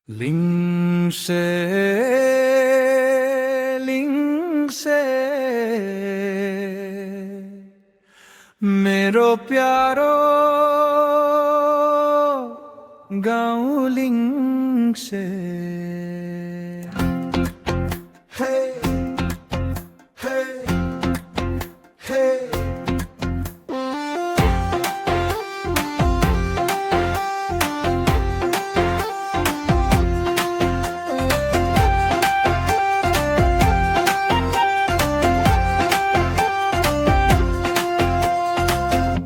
लिंसे लिंसे मेरो प्यारो गाउँ लिंसे हे हे हे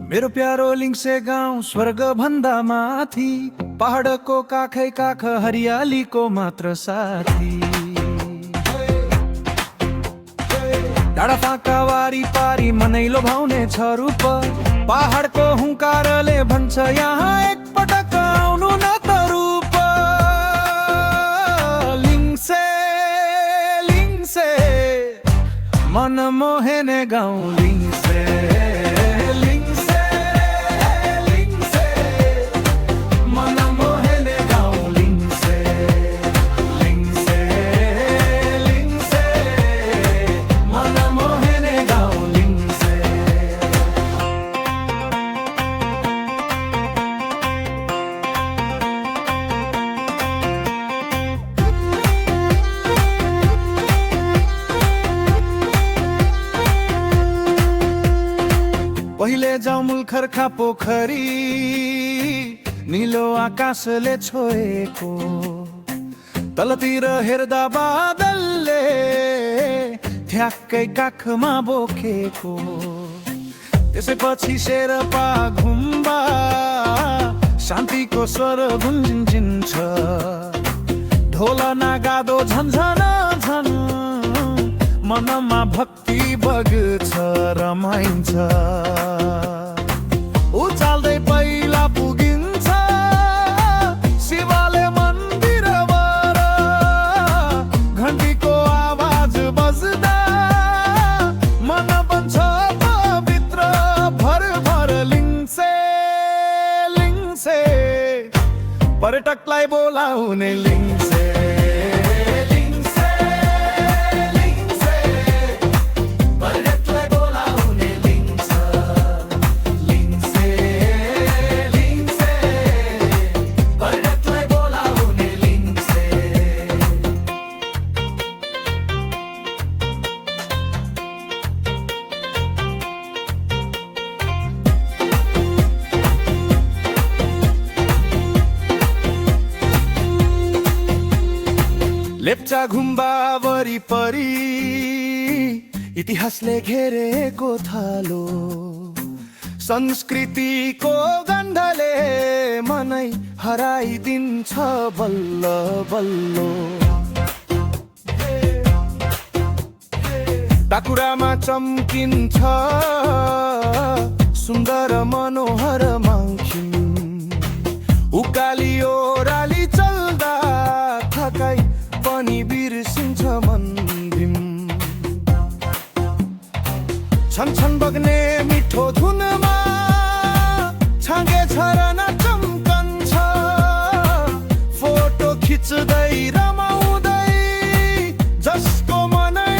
मेरो प्यारो लिंसे गाउँ स्वर्ग भन्दा माथि पहाडको काखै काख हरियालीको मात्र साथी डाँडा फाका वारी पारी मनै लोभाउने छ रूप पहाडको हुङ्कारले भन्छ यहाँ एक पटक आउनु न त रूप लिंसे लिंसे मन मोहने गाउँ लिंसे पहिले जाउँ खर्खा पोखरी निलो आकाशले छोएको तलतिर हेर्दा बादलले ठ्याक्कै काखमा बोकेको त्यसैपछि शेर्पा घुम्बा शान्तिको स्वर गुन्जिन्छ ढोल नागादो झन्झन झन् मनमा भक्ति बग्छ रमाइन्छ उचाल्दै पहिला पुगिन्छ शिवले मन्दिरबाट घन्टीको आवाज बज्दा मन बन्छ पवित्र भर भर लिंसे लिंसे पर्यटकलाई बोलाउने लिंसे लेप्चा घुम्बा वरिपरि इतिहासले घेरेको थालो संस्कृतिको गन्धले मनै हराइदिन्छ बल्ल बल्लो टाकुरामा चम्किन्छ सुन्दर मनोहर माङ्खिम उकाली ओराली चल्दा थकाइ पनि बिर्सिन्छ मन्दिम छन छन बग्ने मिठो धुनमा छाँगे झरना चम्कन्छ फोटो खिच्दै रमाउँदै जसको मनै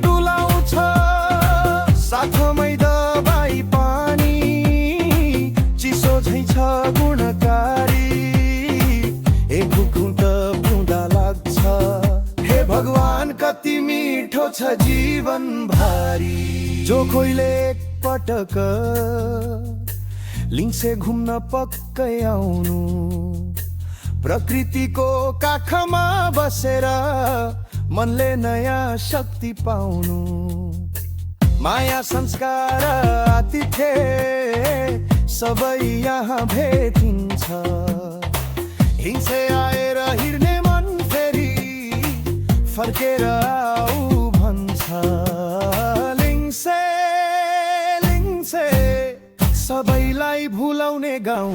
डुलाउँछ साथमै दबाई पानी चिसो झैँ छ गुणकारी एक घुट पिउँदा लाग्छ हे भगवान कति मिठो छ जीवन भारी जो कोहीले एक पटक लिंसे घुम्न पक्कै आउनु प्रकृतिको काखमा बसेर मनले नयाँ शक्ति पाउनु माया संस्कार आतिथ्य सबै यहाँ भेटिन्छ हिंसे आएर हिँड्ने मन फेरि फर्केर आऊ भन्छ लिंसे लिंसे सबैलाई भुलाउने गाउँ